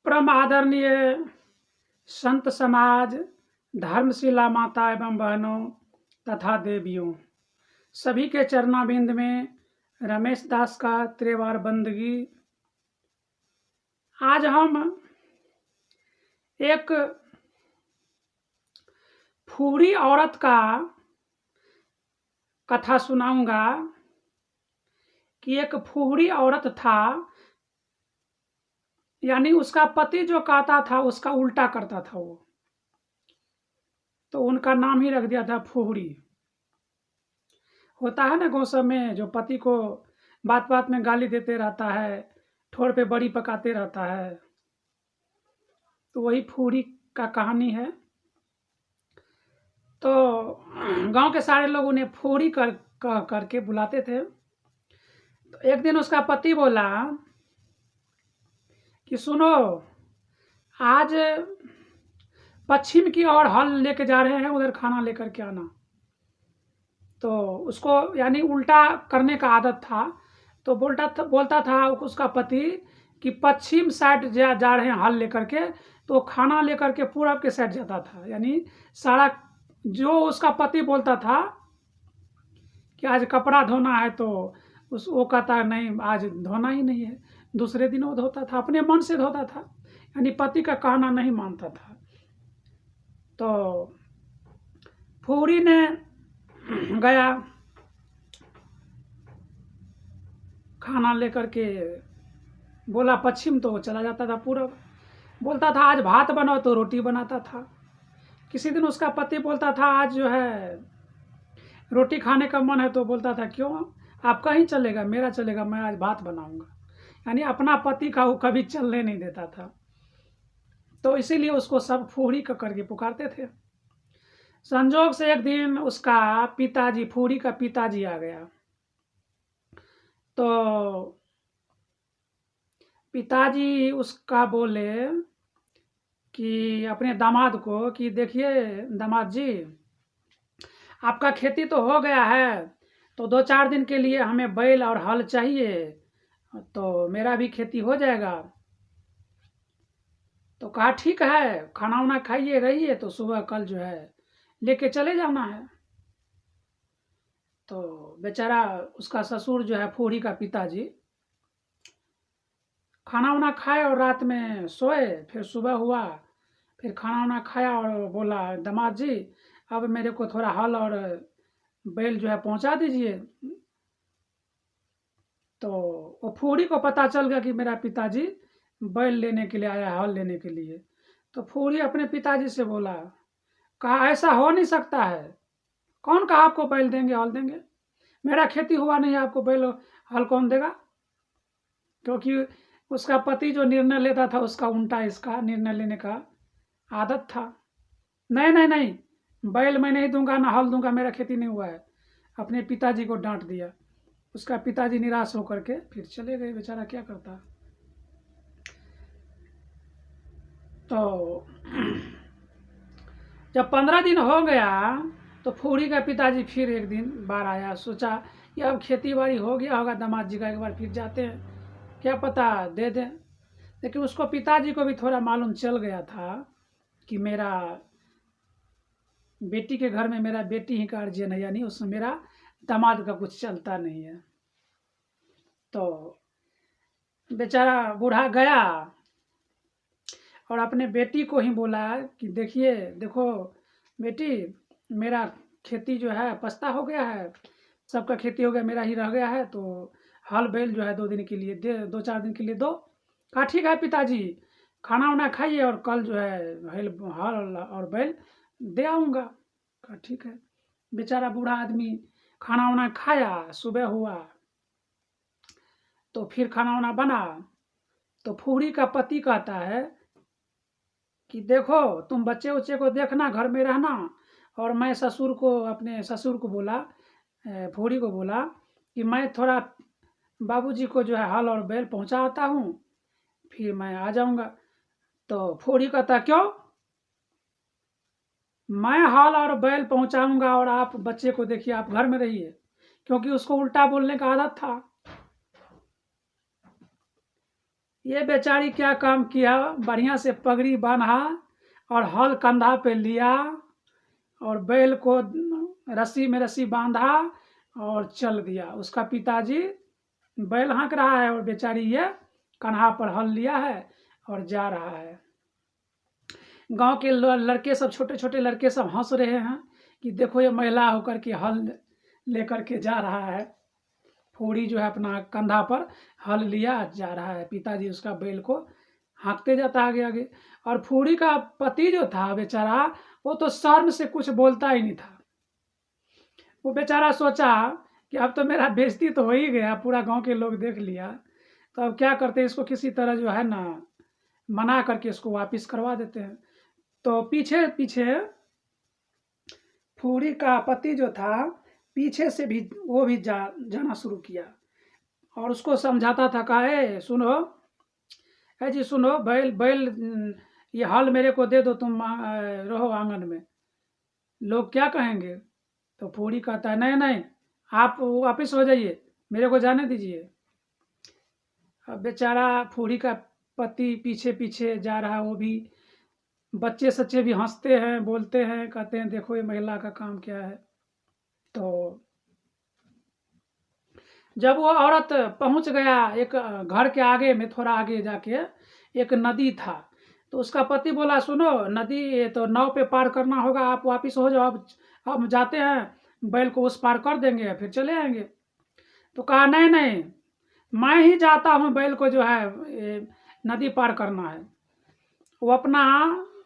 परम आदरणीय संत समाज, धर्मशिला माता एवं बहनों तथा देवियों, सभी के चरणाबिंद में रमेश दास का त्रिवार बंदगी। आज हम एक फूहड़ी औरत का कथा सुनाऊंगा कि एक फूहड़ी औरत था, यानी उसका पति जो कहता था उसका उल्टा करता था वो, तो उनका नाम ही रख दिया था फूहड़ी। होता है ना गाँव सब में, जो पति को बात बात में गाली देते रहता है, ठोर पे बड़ी पकाते रहता है, तो वही फूहड़ी का कहानी है। तो गांव के सारे लोग उन्हें फूहड़ी करके बुलाते थे। तो एक दिन उसका पति बोला कि सुनो, आज पश्चिम की ओर हल लेके जा रहे हैं, उधर खाना लेकर के आना। तो उसको यानी उल्टा करने का आदत था, तो बोलता था उसका पति कि पश्चिम साइड जा रहे हैं हल लेकर के, तो खाना लेकर के पूरब के साइड जाता था। यानी सारा जो उसका पति बोलता था कि आज कपड़ा धोना है, तो वो कहता नहीं, आज धोना ही नहीं है, दूसरे दिन वो धोता था, अपने मन से धोता था, यानी पति का कहना नहीं मानता था। तो फूहड़ी ने गया खाना लेकर के, बोला पश्चिम, तो चला जाता था पूरब। बोलता था आज भात बनाओ, तो रोटी बनाता था। किसी दिन उसका पति बोलता था आज जो है रोटी खाने का मन है, तो बोलता था क्यों, आपका ही चलेगा, मेरा चलेगा, मैं आज भात बनाऊंगा। यानी अपना पति का वो कभी चलने नहीं देता था। तो इसीलिए उसको सब फूहड़ी का करके पुकारते थे। संजोग से एक दिन उसका पिताजी, फूहड़ी का पिताजी आ गया। तो पिताजी उसका बोले कि अपने दामाद को कि देखिए दामाद जी, आपका खेती तो हो गया है, तो 2-4 दिन के लिए हमें बैल और हल चाहिए, तो मेरा भी खेती हो जाएगा। तो कहा ठीक है, खाना वाना खाइए रहिए, तो सुबह कल जो है लेके चले जाना है। तो बेचारा उसका ससुर जो है फूहड़ी का पिताजी खाना वाना खाए और रात में सोए। फिर सुबह हुआ, फिर खाना वाना खाया और बोला दामाद जी, अब मेरे को थोड़ा हल और बैल जो है पहुंचा दीजिए। तो वो फूहड़ी को पता चल गया कि मेरा पिताजी बैल लेने के लिए आया है, हल लेने के लिए। तो फूहड़ी अपने पिताजी से बोला, कहा ऐसा हो नहीं सकता है, कौन कहा आपको बैल देंगे, हल देंगे, मेरा खेती हुआ नहीं है, आपको बैल हल कौन देगा। क्योंकि उसका पति जो निर्णय लेता था उसका उल्टा इसका निर्णय लेने का आदत था। नहीं नहीं नहीं, बैल मैं नहीं दूंगा, ना हल दूंगा, मेरा खेती नहीं हुआ है। अपने पिताजी को डांट दिया। उसका पिताजी निराश होकर के फिर चले गए। बेचारा क्या करता। तो जब 15 दिन हो गया, तो फूहड़ी का पिताजी फिर एक दिन बार आया। सोचा कि अब खेती बाड़ी हो गया होगा दामाद जी का, एक बार फिर जाते हैं, क्या पता दे दें। लेकिन उसको पिताजी को भी थोड़ा मालूम चल गया था कि मेरा बेटी के घर में मेरा बेटी ही गार्जियन है, यानी उसमें मेरा दामाद का कुछ चलता नहीं है। तो बेचारा बूढ़ा गया और अपने बेटी को ही बोला कि देखिए, देखो बेटी, मेरा खेती जो है पछता हो गया है, सबका खेती हो गया, मेरा ही रह गया है, तो हल बैल जो है 2 दिन के लिए दे, 2-4 दिन के लिए दो। कहा ठीक है पिताजी, खाना वाना खाइए और कल जो है हल और बैल दे आऊँगा। कहा ठीक है। बेचारा बूढ़ा आदमी खाना वाना खाया, सुबह हुआ तो फिर खाना वाना बना। तो फूहड़ी का पति कहता है कि देखो, तुम बच्चे उच्चे को देखना, घर में रहना। और मैं ससुर को, अपने ससुर को बोला, फूहड़ी को बोला कि मैं थोड़ा बाबूजी को जो है हल और बैल पहुंचा आता हूँ, फिर मैं आ जाऊंगा। तो फूहड़ी कहता क्यों, मैं हल और बैल पहुंचाऊंगा और आप बच्चे को देखिए, आप घर में रहिए, क्योंकि उसको उल्टा बोलने का आदत था। ये बेचारी क्या काम किया, बढ़िया से पगड़ी बांधा और हल कंधा पे लिया और बैल को रस्सी में रस्सी बांधा और चल दिया। उसका पिताजी बैल हाँक रहा है और बेचारी ये कन्हा पर हल लिया है और जा रहा है। गांव के लड़के सब, छोटे छोटे लड़के सब हंस रहे हैं कि देखो ये महिला होकर के हल लेकर के जा रहा है। फूड़ी जो है अपना कंधा पर हल लिया जा रहा है, पिताजी उसका बैल को हाँकते जाता आगे आगे। और फूड़ी का पति जो था बेचारा, वो तो शर्म से कुछ बोलता ही नहीं था। वो बेचारा सोचा कि अब तो मेरा बेइज्जती तो हो ही गया, पूरा गांव के लोग देख लिया, तो अब क्या करते हैं, इसको किसी तरह जो है ना मना करके इसको वापस करवा देते हैं। तो पीछे पीछे फूड़ी का पति जो था पीछे से भी वो भी जाना शुरू किया और उसको समझाता था, कहा सुनो है जी, सुनो, बैल बैल ये हल मेरे को दे दो, तुम रहो आंगन में, लोग क्या कहेंगे। तो फूड़ी कहता है नहीं नहीं, आप वापिस हो जाइए, मेरे को जाने दीजिए। अब बेचारा फूड़ी का पति पीछे पीछे जा रहा है, वो भी बच्चे सच्चे भी हंसते हैं, बोलते हैं, कहते हैं देखो ये महिला का काम क्या है। तो जब वो औरत पहुंच गया एक घर के आगे में, थोड़ा आगे जाके एक नदी था, तो उसका पति बोला सुनो, नदी तो नाव पे पार करना होगा, आप वापिस हो जाओ, अब हम जाते हैं, बैल को उस पार कर देंगे फिर चले आएंगे। तो कहा नहीं नहीं, मैं ही जाता हूँ, बैल को जो है नदी पार करना है। वो अपना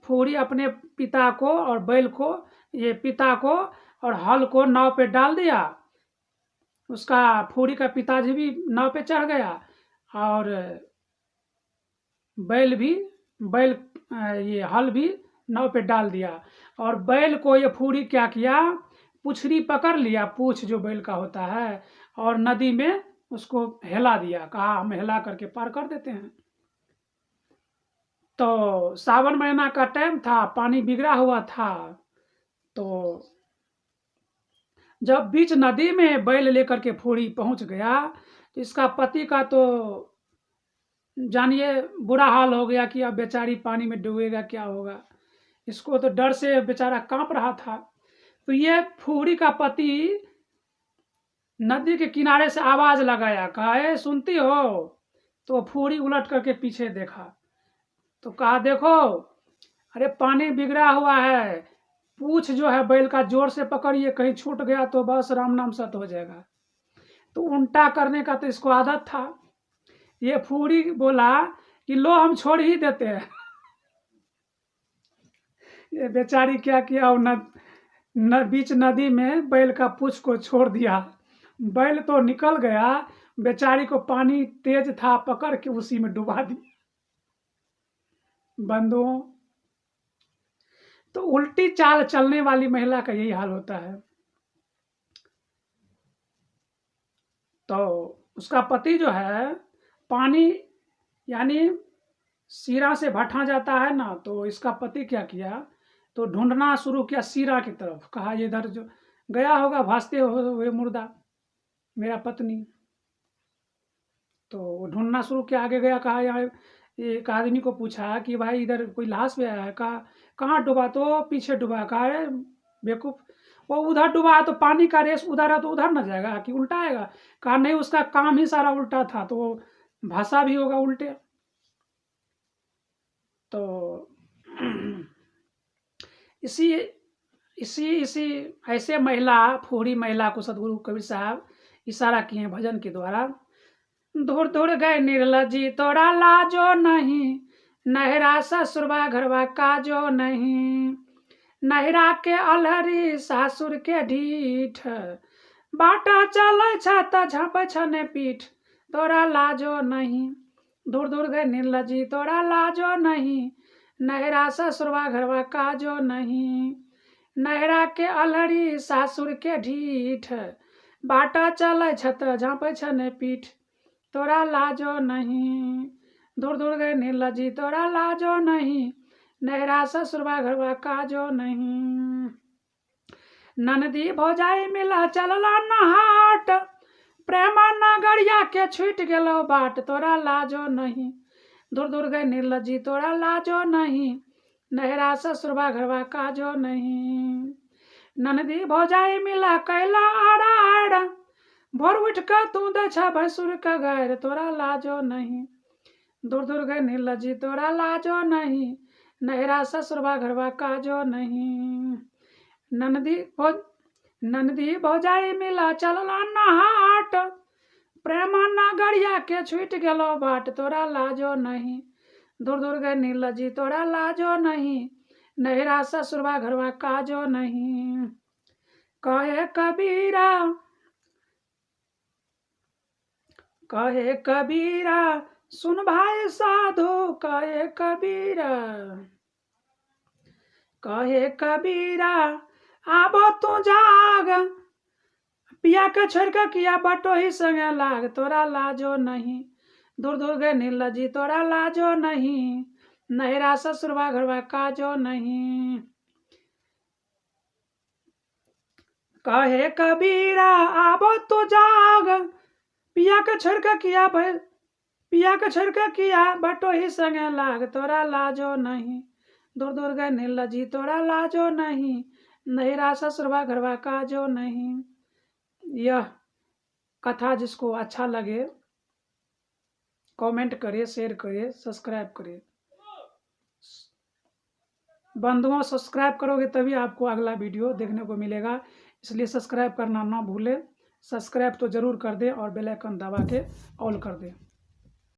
फूड़ी अपने पिता को और बैल को, ये पिता को और हल को नाव पे डाल दिया। उसका फूड़ी का पिताजी भी नाव पे चढ़ गया और बैल ये हल भी नाव पे डाल दिया। और बैल को ये फूड़ी क्या किया, पुछरी पकड़ लिया, पूछ जो बैल का होता है, और नदी में उसको हिला दिया, कहा हम हिला करके पार कर देते हैं। तो सावन महीना का टाइम था, पानी बिगड़ा हुआ था। तो जब बीच नदी में बैल लेकर के फूड़ी पहुंच गया, तो इसका पति का तो जानिए बुरा हाल हो गया कि अब बेचारी पानी में डूबेगा, क्या होगा। इसको तो डर से बेचारा कांप रहा था। तो ये फूड़ी का पति नदी के किनारे से आवाज लगाया, कहा सुनती हो। तो फूड़ी उलट करके पीछे देखा, तो कहा देखो, अरे पानी बिगड़ा हुआ है, पूछ जो है बैल का जोर से पकड़िए, कहीं छूट गया तो बस राम नाम सत हो जाएगा। तो उल्टा करने का तो इसको आदत था। ये फूड़ी बोला कि लो हम छोड़ ही देते हैं। ये बेचारी क्या किया, बीच नदी में बैल का पूछ को छोड़ दिया। बैल तो निकल गया, बेचारी को पानी तेज था, पकड़ के उसी में डुबा दी। बंधुओं, तो उल्टी चाल चलने वाली महिला का यही हाल होता है। तो उसका पति जो है, पानी यानी सीरा से भट्ठा जाता है ना, तो इसका पति क्या किया, तो ढूंढना शुरू किया सीरा की तरफ, कहा ये इधर जो गया होगा भासते हुए मुर्दा मेरा पत्नी। तो ढूंढना शुरू किया, आगे गया, कहा यहाँ एक आदमी को पूछा कि भाई इधर कोई लाश भी आया है, कहा कहाँ डूबा, तो पीछे डूबा। कहा है बेवकूफ, वो उधर डूबा है तो पानी का रेस उधर है तो उधर न जाएगा कि उल्टा आएगा। कहा नहीं, उसका काम ही सारा उल्टा था, तो वो भाषा भी होगा उल्टे। तो इसी इसी इसी ऐसे महिला, फूड़ी महिला को सदगुरु कबीर साहब इशारा किए भजन के द्वारा। दूर दूर गए निर्लजी, तोड़ा लाजो नहीं, नहरा ससुरबा घरवा काजो नहीं, नहरा के अलहरी सासुर के ढीठ, बाटा चल छाता झाँप छने पीठ, तोरा लाजो नहीं। दूर दूर गए निर्लजी, तोरा लाजो नहीं, नहरा ससुरवा घरवा काजो नहीं, नहरा के अलहरी सासुर के ढीठ, बाटा चल छत झाँप छने पीठ, तोरा लाजो नहीं। दूर दूर गए निर्लजी, तोरा लाजो नहीं, नहरा ससुरवा घरवा काजो नहीं। ननदी भौजाई मिला चलला नहाट, प्रेमा नगरिया के छूट गेलो बाट, तोरा लाजो नहीं, दूर दूर गए निर्लजी तोरा लाजो नहीं, नहरा ससुरबा घरवा काजो नहीं। ननदी भौजाई मिला कैला आड़ा, भोर उठ कर तू दे छा भैंसुर का गैर, तोरा लाजो नहीं, दूर दूर गए निर्लजी तोरा लाजो नहीं, नहरा ससुरबा घरवा काजो नहीं। ननदी भौजाई मिला चलला नहाट, प्रेमा नगरिया के छूट गेलो बाट, तोरा लाजो नहीं, दूर दूर गए निर्लजी तोरा लाजो नहीं, नहरा ससुरबा घरवा काजो नहीं। कहे कबीरा सुन भाई साधु, कहे कबीरा आबो तू जाग, पिया के छोड़ के किया बटो ही संगे लाग, तोरा लाजो नहीं, दूर दूर गए निर्लजी तोरा लाजो नहीं, नहरा ससुरबा घरवा काजो नहीं। कहे कबीरा आबो तू जाग, पिया के छोड़ के किया बटो ही संगे लाग, तोरा लाजो नहीं, दूर दूर गए निर्लजी तोरा लाजो नहीं, नहरा ससुरबा घरवा काजो नहीं। यह कथा जिसको अच्छा लगे कमेंट करिए, शेयर करिए, सब्सक्राइब करिए। बंधुओं सब्सक्राइब करोगे तभी आपको अगला वीडियो देखने को मिलेगा, इसलिए सब्सक्राइब करना ना भूलें। सब्सक्राइब तो जरूर कर दें और बेल आइकन दबा के ऑल कर दें।